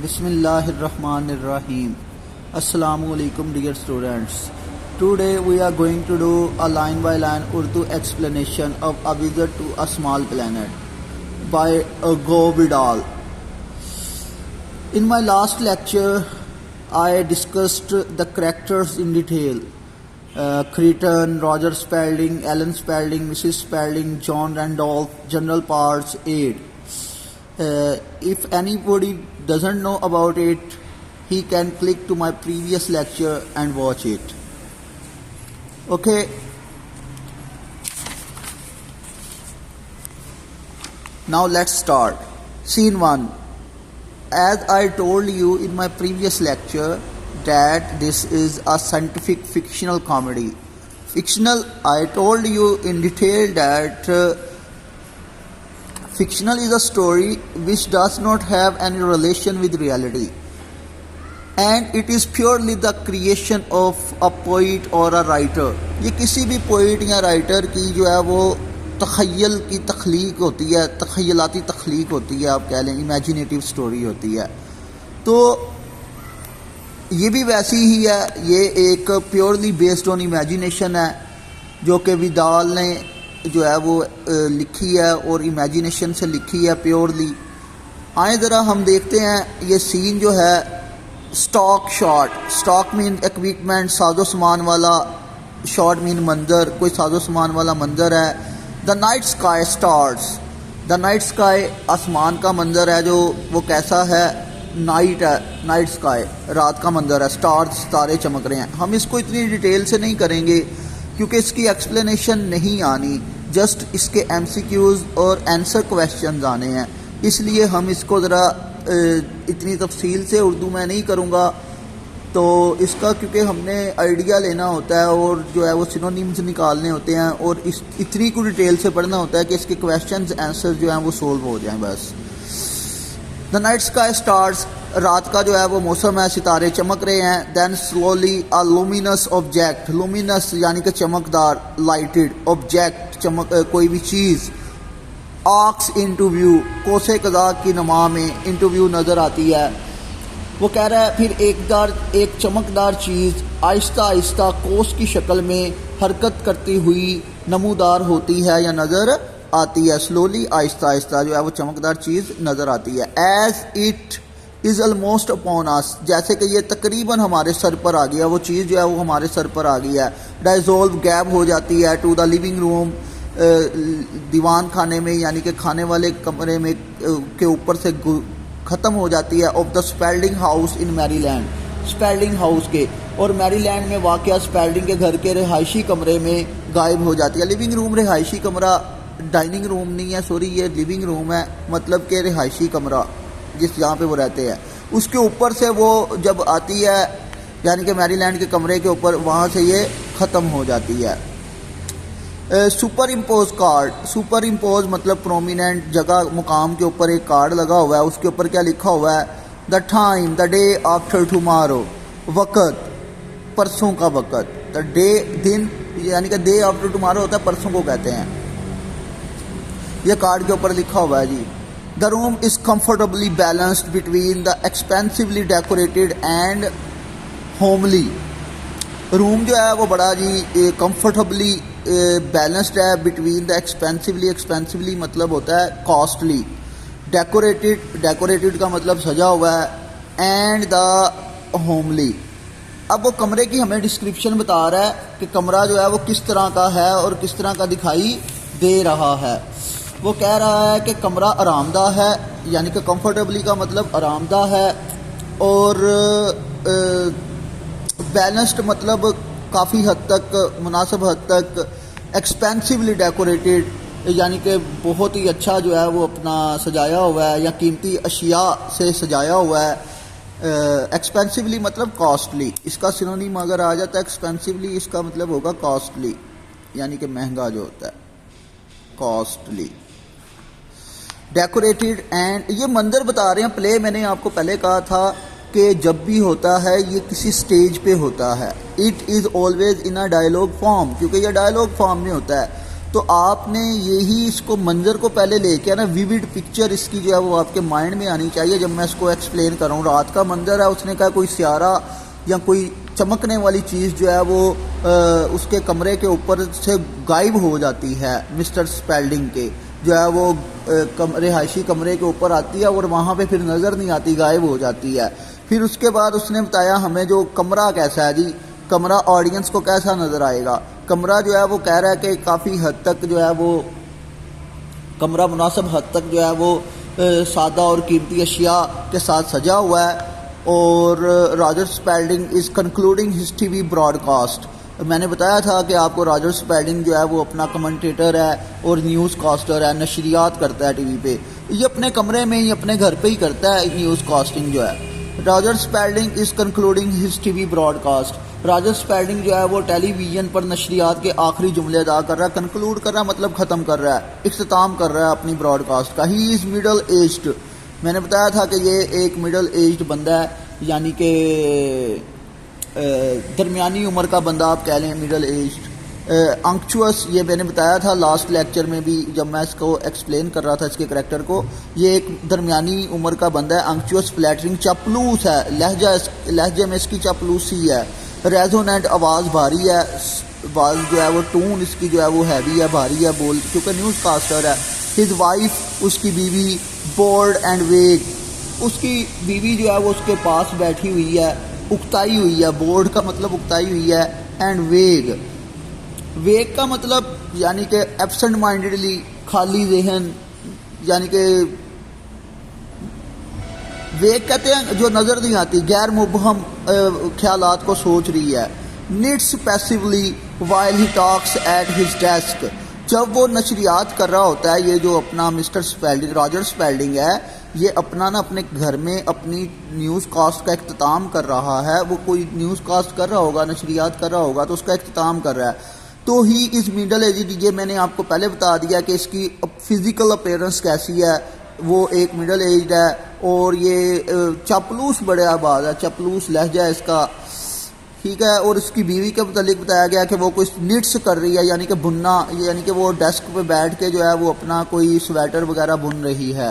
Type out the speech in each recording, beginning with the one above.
Bismillahir Rahmanir Rahim. Assalamu alaikum dear students. Today we are going to do a line by line Urdu explanation of A Visit to a Small Planet by Go Vidal. In my last lecture I discussed the characters in detail. Cretan, Roger Spalding, Alan Spalding, Mrs. Spalding, John Randolph, General Parts, Aid. If anybody doesn't know about it, he can click to my previous lecture and watch it. Okay. Now let's start. Scene 1. As I told you in my previous lecture that this is a scientific fictional comedy. Fictional, I told you in detail that fictional is a story which does not have any relation with reality, and it is purely the creation of a poet or a writer. یہ کسی بھی poet یا writer کی جو ہے وہ تخیل کی تخلیق ہوتی ہے، تخیلاتی تخلیق ہوتی ہے، آپ کہہ لیں امیجینیٹیو سٹوری ہوتی ہے. تو یہ بھی ویسی ہی ہے، یہ ایک پیورلی بیسڈ آن امیجینیشن ہے جو کہ ویدال نے جو ہے وہ لکھی ہے اور امیجینیشن سے لکھی ہے پیورلی. آئیں ذرا ہم دیکھتے ہیں یہ سین جو ہے سٹاک شاٹ. سٹاک مین اکوپمنٹ، ساز و سامان والا، شاٹ مین منظر، کوئی ساز و سامان والا منظر ہے. The night sky stars. The night sky آسمان کا منظر ہے جو وہ کیسا ہے، نائٹ ہے، نائٹ اسکائی رات کا منظر ہے، سٹارز ستارے چمک رہے ہیں. ہم اس کو اتنی ڈیٹیل سے نہیں کریں گے کیونکہ اس کی ایکسپلینیشن نہیں آنی، جسٹ اس کے ایم سی کیوز اور آنسر کویشچنز آنے ہیں. اس لیے ہم اس کو ذرا اتنی تفصیل سے اردو میں نہیں کروں گا. تو اس کا کیونکہ ہم نے آئیڈیا لینا ہوتا ہے اور جو ہے وہ سینونیمز نکالنے ہوتے ہیں اور اس اتنی کو ڈیٹیل سے پڑھنا ہوتا ہے کہ اس کے کویشچنز آنسر جو ہیں وہ سولو ہو جائیں بس. دا نائٹ اسکائی اسٹارز، رات کا جو ہے وہ موسم ہے، ستارے چمک رہے ہیں. دین سلولی اے لومینس آبجیکٹ، لومینس یعنی کہ چمکدار، لائٹڈ آبجیکٹ کوئی بھی چیز، آکس انٹو ویو، کوسے قزاق کی نما میں انٹو ویو نظر آتی ہے. وہ کہہ رہا ہے پھر ایک چمکدار چیز آہستہ آہستہ کوس کی شکل میں حرکت کرتی ہوئی نمودار ہوتی ہے یا نظر آتی ہے. سلولی، آہستہ آہستہ جو ہے وہ چمکدار چیز نظر آتی ہے. As it is almost upon us, جیسے کہ یہ تقریباً ہمارے سر پر آ گیا، وہ چیز جو ہے وہ ہمارے سر پر آ گئی ہے. ڈائزولو، غائب ہو جاتی ہے. ٹو دا لیونگ روم، دیوان خانے میں یعنی کہ کھانے والے کمرے میں کے اوپر سے ختم ہو جاتی ہے. آف دا اسپیلڈنگ ہاؤس ان میری لینڈ، اسپیلڈنگ ہاؤس کے اور میری لینڈ میں واقع اسپیلڈنگ کے گھر کے رہائشی کمرے میں غائب ہو جاتی ہے. لیونگ روم رہائشی کمرہ، ڈائننگ روم نہیں ہے، سوری، یہ لیونگ روم ہے، مطلب کہ رہائشی کمرہ جہاں پہ وہ رہتے ہیں. اس کے اوپر سے وہ جب آتی ہے یعنی کہ میری لینڈ کے کمرے کے اوپر، وہاں سے یہ ختم ہو جاتی ہے. Super impose card, super impose مطلب پرومیننٹ، جگہ مقام کے اوپر ایک کارڈ لگا ہوا ہے. اس کے اوپر کیا لکھا ہوا ہے؟ The time, the day after tomorrow, وقت، پرسوں کا وقت. دا ڈے، دن یعنی کہ ڈے آفٹر ٹمارو ہوتا ہے، پرسوں کو کہتے ہیں. یہ کارڈ کے اوپر لکھا ہوا ہے جی. The room is comfortably balanced between the expensively decorated and homely. Room جو ہے وہ بڑا جی کمفرٹیبلی بیلنسڈ ہے بٹوین دا ایکسپینسولی مطلب ہوتا ہے کاسٹلی، ڈیکوریٹڈ کا مطلب سجا ہوا ہے، اینڈ دا ہوملی. اب وہ کمرے کی ہمیں ڈسکرپشن بتا رہا ہے کہ کمرہ جو ہے وہ کس طرح کا ہے اور کس طرح کا دکھائی دے رہا ہے. وہ کہہ رہا ہے کہ کمرہ آرام دہ ہے، یعنی کہ کمفرٹیبلی کا مطلب آرام دہ ہے، اور بیلنسڈ مطلب کافی حد تک، مناسب حد تک، ایکسپینسولی ڈیکوریٹڈ یعنی کہ بہت ہی اچھا جو ہے وہ اپنا سجایا ہوا ہے یا قیمتی اشیاء سے سجایا ہوا ہے. ایکسپینسولی مطلب کاسٹلی، اس کا سینونیم اگر آ جاتا ہے ایکسپینسولی، اس کا مطلب ہوگا کاسٹلی یعنی کہ مہنگا جو ہوتا ہے، کاسٹلی. ڈیکوریٹڈ اینڈ، یہ منظر بتا رہے ہیں. پلے میں نے آپ کو پہلے کہا تھا کہ جب بھی ہوتا ہے یہ کسی سٹیج پہ ہوتا ہے. It is always in a dialogue form, کیونکہ یہ ڈائلاگ فارم میں ہوتا ہے. تو آپ نے یہی اس کو منظر کو پہلے لے کے نا ویوڈ پکچر اس کی جو ہے وہ آپ کے مائنڈ میں آنی چاہیے جب میں اس کو ایکسپلین کروں. رات کا منظر ہے, اس نے کہا کوئی سیارہ یا کوئی چمکنے والی چیز جو ہے وہ اس کے کمرے کے اوپر سے غائب ہو جاتی ہے. مسٹر اسپیلڈنگ کے جو ہے وہ رہائشی کمرے کے اوپر آتی ہے اور وہاں پہ پھر نظر نہیں آتی, غائب ہو جاتی ہے. پھر اس کے بعد اس نے بتایا ہمیں جو کمرہ کیسا ہے جی, کمرہ آڈینس کو کیسا نظر آئے گا. کمرہ جو ہے وہ کہہ رہا ہے کہ کافی حد تک جو ہے وہ کمرہ مناسب حد تک جو ہے وہ سادہ اور قیمتی اشیاء کے ساتھ سجا ہوا ہے. اور Roger Spalding is concluding his T V broadcast. میں نے بتایا تھا کہ آپ کو راجر اسپیلڈنگ جو ہے وہ اپنا کمنٹیٹر ہے اور نیوز کاسٹر ہے, نشریات کرتا ہے ٹی وی پہ. یہ اپنے کمرے میں ہی اپنے گھر پہ ہی کرتا ہے نیوز کاسٹنگ جو ہے. Roger Spalding is concluding his T V broadcast. Roger Spalding جو ہے وہ ٹیلی ویژن پر نشریات کے آخری جملے ادا کر رہا ہے. کنکلوڈ کر رہا ہے مطلب ختم کر رہا ہے, اختتام کر رہا ہے اپنی براڈ کاسٹ کا. ہی از مڈل ایجڈ. میں نے بتایا تھا کہ یہ ایک مڈل ایجڈ بندہ ہے, یعنی کہ درمیانی عمر کا بندہ آپ کہہ لیں, مڈل ایجڈ. انکچوس, یہ میں نے بتایا تھا لاسٹ لیکچر میں بھی جب میں اس کو ایکسپلین کر رہا تھا اس کے کریکٹر کو. یہ ایک درمیانی عمر کا بندہ ہے. انکچوس فلیٹرنگ, چاپلوس ہے, لہجے میں اس کی چاپلوسی ہے. ریزوننٹ, آواز بھاری ہے, آواز جو ہے وہ ٹون اس کی جو ہے وہ ہیوی ہے, بھاری ہے بول, کیونکہ نیوز کاسٹر ہے. ہز وائف, اس کی بیوی. بورڈ اینڈ ویگ, اس کی بیوی جو ہے وہ اس کے پاس بیٹھی ہوئی ہے, اکتائی ہوئی ہے. بورڈ کا مطلب اکتائی ہوئی ہے. اینڈ ویگ, ویگ کا مطلب یعنی کہ ایبسنٹ مائنڈڈلی, خالی ذہن, یعنی کہ ویگ کہتے ہیں جو نظر نہیں آتی, غیر مبہم خیالات کو سوچ رہی ہے. Nate's passively while he talks at his desk, جب وہ نشریات کر رہا ہوتا ہے. یہ جو اپنا مسٹر اسپیلڈنگ, راجر اسپیلڈنگ ہے, یہ اپنا نا اپنے گھر میں اپنی نیوز کاسٹ کا اختتام کر رہا ہے. وہ کوئی نیوز کاسٹ کر رہا ہوگا, نشریات کر رہا ہوگا, تو اس کا اختتام کر رہا ہے. تو ہی از مڈل ایجڈ. یہ میں نے آپ کو پہلے بتا دیا کہ اس کی فزیکل اپیرنس کیسی ہے. وہ ایک مڈل ایجڈ ہے اور یہ چاپلوس بڑے آباد ہے, چاپلوس لہجہ ہے اس کا, ٹھیک ہے. اور اس کی بیوی کے متعلق بتایا گیا کہ وہ کچھ نیٹس کر رہی ہے, یعنی کہ بننا, یعنی کہ وہ ڈیسک پہ بیٹھ کے جو ہے وہ اپنا کوئی سویٹر وغیرہ بن رہی ہے.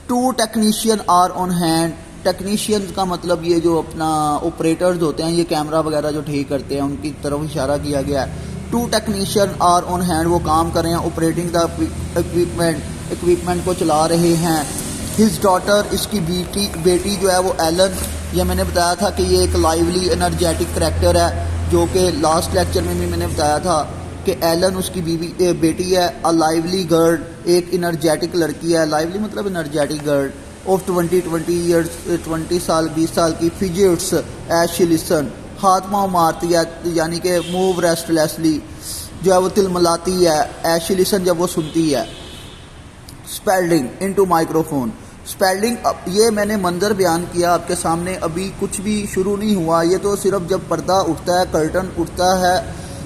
2 technician are on hand. Technician کا مطلب یہ جو اپنا آپریٹرز ہوتے ہیں, یہ کیمرہ وغیرہ جو ٹھیک کرتے ہیں, ان کی طرف اشارہ کیا گیا ہے. 2 ٹیکنیشین آر آن ہینڈ, وہ کام کر رہے ہیں, آپریٹنگ دا اکوپمنٹ کو چلا رہے ہیں. ہز ڈاٹر, اس کی بیٹی جو ہے وہ ایلن. یہ میں نے بتایا تھا کہ یہ ایک لائیولی انرجیٹک کریکٹر ہے, جو کہ لاسٹ لیکچر میں بھی میں نے بتایا تھا کہ ایلن اس کی بیٹی ہے. اے لائیولی گرل, ایک انرجیٹک لڑکی ہے. لائیولی مطلب انرجیٹک گرل. آف 20 ایئرس, 20 سال, 20 سال کی. فیجٹس ایز شی لسن, ہاتھ پاؤں مارتی ہے, یعنی کہ موو ریسٹلیسلی, جو ہے وہ تلملاتی ہے. ایز شی لسن, جب وہ سنتی ہے. اسپیلڈنگ انٹو مائکروفون. اسپیلڈنگ, یہ میں نے منظر بیان کیا آپ کے سامنے, ابھی کچھ بھی شروع نہیں ہوا. یہ تو صرف جب پردہ اٹھتا ہے, کرٹن اٹھتا ہے,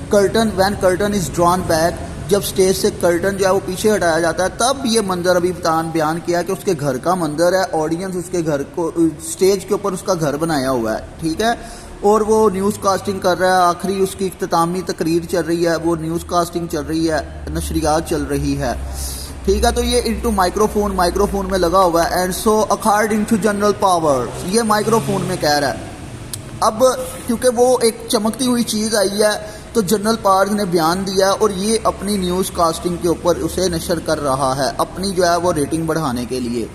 curtain when curtain is ڈران back, جب سٹیج سے کرٹن جو ہے وہ پیچھے ہٹایا جاتا ہے, تب یہ منظر ابھی بیان کیا کہ اس کے گھر کا منظر ہے. آڈینس اس کے گھر کو, سٹیج کے اوپر اس کا گھر بنایا ہوا ہے, ٹھیک ہے. اور وہ نیوز کاسٹنگ کر رہا ہے. آخری اس کی اختتامی تقریر چل رہی ہے, وہ نیوز کاسٹنگ چل رہی ہے, نشریات چل رہی ہے, ٹھیک ہے. تو یہ انٹو مائکروفون, مائکروفون میں لگا ہوا ہے. And so according to general power, یہ مائکروفون میں کہہ رہا ہے. اب کیونکہ وہ ایک چمکتی ہوئی چیز آئی ہے تو جنرل پاور نے بیان دیا, اور یہ اپنی نیوز کاسٹنگ کے اوپر اسے نشر کر رہا ہے, اپنی جو ہے وہ ریٹنگ بڑھانے کے لیے.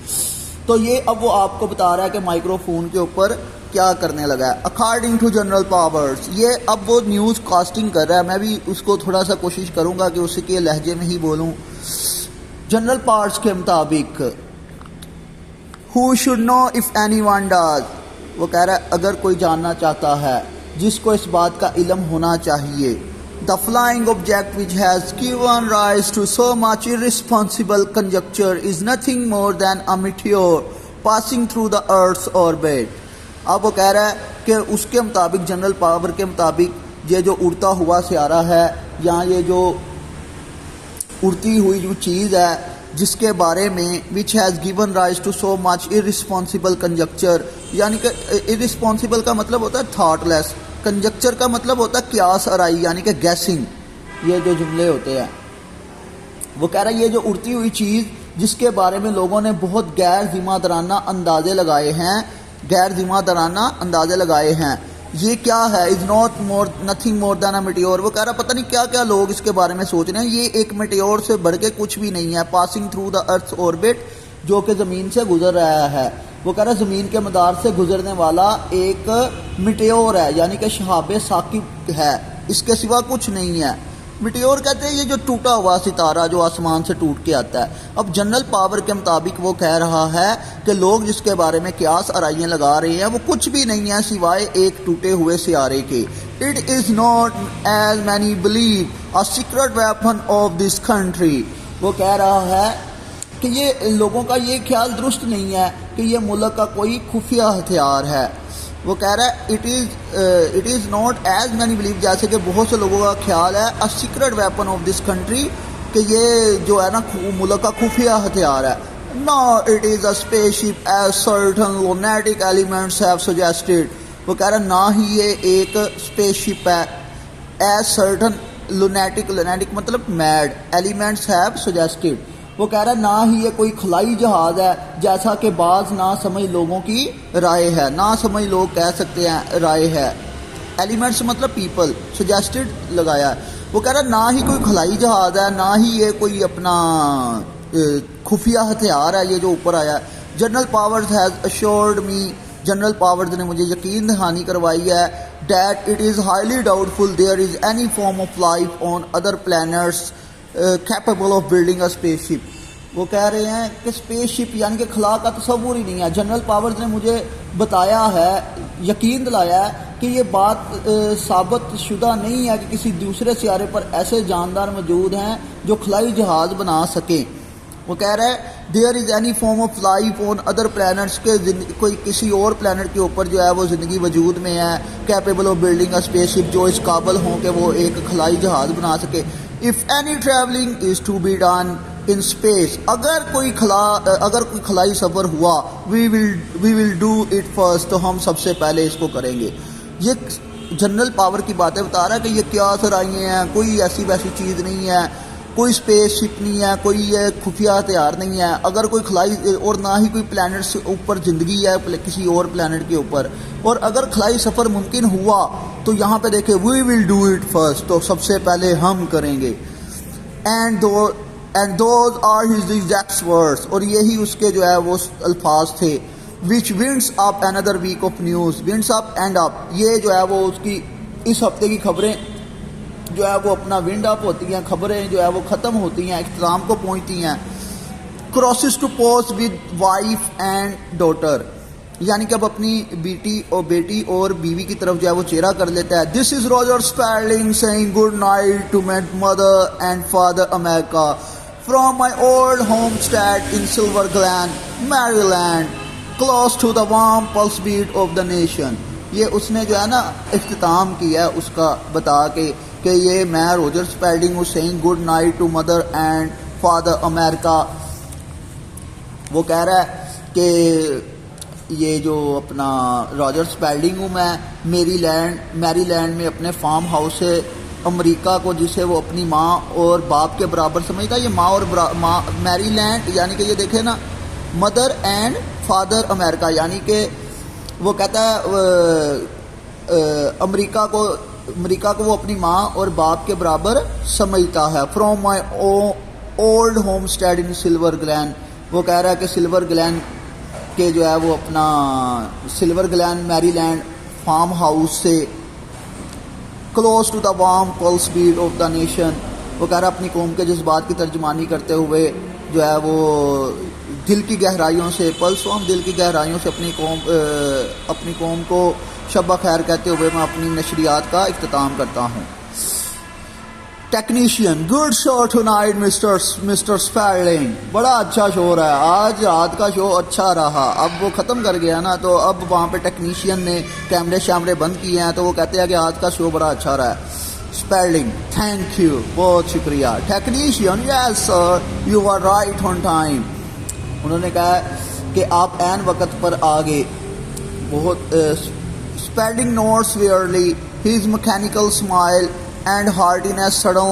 تو یہ اب وہ آپ کو بتا رہا ہے کہ مائکروفون کے اوپر کیا کرنے لگا ہے. اکارڈنگ ٹو جنرل پاورز, یہ اب وہ نیوز کاسٹنگ کر رہا ہے. میں بھی اس کو تھوڑا سا کوشش کروں گا کہ اسی کے لہجے میں ہی بولوں. جنرل پارٹس کے مطابق, who should know if anyone does, وہ کہہ رہا ہے اگر کوئی جاننا چاہتا ہے, جس کو اس بات کا علم ہونا چاہیے. The flying object which has given rise to so much irresponsible conjecture is nothing more than a meteor passing through the Earth's orbit. اب وہ کہہ رہا ہے کہ اس کے مطابق, جنرل پاور کے مطابق, یہ جو اڑتا ہوا سیارہ ہے, یا یہ جو اڑتی ہوئی جو چیز ہے جس کے بارے میں which has given rise to so much irresponsible conjecture, یعنی کہ irresponsible کا مطلب ہوتا ہے thoughtless, conjecture کا مطلب ہوتا ہے قیاس آرائی, یعنی کہ guessing. یہ جو جملے ہوتے ہیں, وہ کہہ رہا ہے یہ جو اڑتی ہوئی چیز جس کے بارے میں لوگوں نے بہت غیر ذمہ دارانہ اندازے لگائے ہیں یہ کیا ہے، is not more nothing more than a meteor. وہ کہہ رہا پتہ نہیں کیا کیا لوگ اس کے بارے میں سوچ رہے ہیں، یہ ایک میٹیور سے بڑھ کے کچھ بھی نہیں ہے. پاسنگ تھرو دا ارتھ اوربٹ، جو کہ زمین سے گزر رہا ہے. وہ کہہ رہا ہے زمین کے مدار سے گزرنے والا ایک میٹیور ہے، یعنی کہ شہاب ثاقب ہے، اس کے سوا کچھ نہیں ہے. میٹیور کہتے ہیں یہ جو ٹوٹا ہوا ستارہ جو آسمان سے ٹوٹ کے آتا ہے. اب جنرل پاور کے مطابق وہ کہہ رہا ہے کہ لوگ جس کے بارے میں قیاس آرائیاں لگا رہے ہیں وہ کچھ بھی نہیں ہے سوائے ایک ٹوٹے ہوئے سیارے کے. It is not as many blue a secret weapon of this country. وہ کہہ رہا ہے کہ یہ لوگوں کا یہ خیال درست نہیں ہے کہ یہ ملک کا کوئی خفیہ ہتھیار ہے. وہ کہہ رہا ہے it is not as many blue, جیسے کہ بہت سے لوگوں کا خیال ہے اے secret weapon of this country, کہ یہ جو ہے نا ملک کا خفیہ ہتھیار ہے. No it is a spaceship as certain lunatic elements have suggested. وہ کہہ رہا ہے نہ ہی یہ ایک اسپیس شپ ہے ایز سرٹن لونیٹک مطلب میڈ، ایلیمنٹس ہیو سجیسٹڈ. وہ کہہ رہا ہے نہ ہی یہ کوئی خلائی جہاز ہے جیسا کہ بعض نا سمجھ لوگوں کی رائے ہے. نا سمجھ لوگ کہہ سکتے ہیں رائے ہے. ایلیمنٹس مطلب پیپل، سجیسٹڈ لگایا ہے. وہ کہہ رہا ہے نہ ہی کوئی خلائی جہاز ہے، نہ ہی یہ کوئی اپنا خفیہ ہتھیار ہے یہ جو اوپر آیا ہے. General Powers has assured me, General Powers نے مجھے یقین دہانی کروائی ہے that it is highly doubtful there is any form of life on other planets capable of building a spaceship. وہ کہہ رہے ہیں کہ اسپیس شپ یعنی کہ خلا کا تصور ہی نہیں ہے. جنرل پاورز نے مجھے بتایا ہے، یقین دلایا ہے کہ یہ بات ثابت شدہ نہیں ہے کہ کسی دوسرے سیارے پر ایسے جاندار موجود ہیں جو خلائی جہاز بنا سکیں. وہ کہہ رہا ہے their is any form of life on other plants, کے کوئی کسی اور پلانٹ کے اوپر جو ہے وہ زندگی وجود میں ہے. Capable of building a spaceship, جو اس قابل ہوں کہ وہ ایک خلائی جہاز بنا سکے. If any traveling is to be done in space، اگر کوئی خلائی سفر ہوا we will do it first، تو ہم سب سے پہلے اس کو کریں گے. یہ جنرل پاور کی باتیں بتا رہا ہے کہ یہ کیا سرائیے ہیں، کوئی ایسی ویسی چیز نہیں ہے، کوئی اسپیس شپ نہیں ہے، کوئی یہ خفیہ ہتھیار نہیں ہے. اگر کوئی خلائی اور نہ ہی کوئی پلانٹ سے اوپر زندگی ہے کسی اور پلانٹ کے اوپر، اور اگر خلائی سفر ممکن ہوا تو یہاں پہ دیکھیں we will do it first, تو سب سے پہلے ہم کریں گے. And those are his exact words, اور یہی اس کے جو ہے وہ الفاظ تھے. Which winds up another week of news, winds up and up, یہ جو ہے وہ اس کی اس ہفتے کی خبریں جو ہے وہ اپنا ونڈ اپ ہوتی ہیں، خبریں جو ہے وہ ختم ہوتی ہیں، اختتام کو پہنچتی ہیں. Crosses to post with wife and daughter, یعنی کہ اب اپنی بیٹی اور بیوی کی طرف جو ہے وہ چہرہ کر لیتا ہے. This is Roger Spalding saying good night to my mother and father America from my old home state in Silver Glen Maryland close to the warm pulse beat of the nation. یہ اس نے جو ہے نا اختتام کیا ہے اس کا بتا کے کہ یہ میں راجر اسپیلڈنگ ہوں saying good night to mother and father America. وہ کہہ رہا ہے کہ یہ جو اپنا راجر اسپیلڈنگ ہوں میں میری لینڈ میں اپنے فارم ہاؤس سے امریکہ کو جسے وہ اپنی ماں اور باپ کے برابر سمجھتا ہے. یہ ماں اور میری لینڈ یعنی کہ یہ دیکھیں نا مدر اینڈ فادر امیرکا، یعنی کہ وہ کہتا ہے امریکہ کو وہ اپنی ماں اور باپ کے برابر سمجھتا ہے. From my old home state in Silver Glen, وہ کہہ رہا ہے کہ سلور گلین کہ جو ہے وہ اپنا Silver Glen Maryland farm house سے close to the warm pulse beat of the nation. وہ کہہ رہا ہے اپنی قوم کے جذبات کی ترجمانی کرتے ہوئے جو ہے وہ دل کی گہرائیوں سے پلس وارم دل کی گہرائیوں سے اپنی قوم کو شب خیر کہتے ہوئے میں اپنی نشریات کا اختتام کرتا ہوں. Technician good show tonight mister اسپیلڈنگ، بڑا اچھا شو رہا ہے آج، رات کا شو اچھا رہا. اب وہ ختم کر گیا نا تو اب وہاں پہ ٹیکنیشین نے کیمرے بند کیے ہیں تو وہ کہتے ہیں کہ آج کا شو بڑا اچھا رہا ہے. اسپیلڈنگ تھینک یو، بہت شکریہ. Technician yes sir you are right on time, انہوں نے کہا کہ آپ عین وقت پر آ گئے. بہت Spalding notes wearily his mechanical smile and heartiness suddenly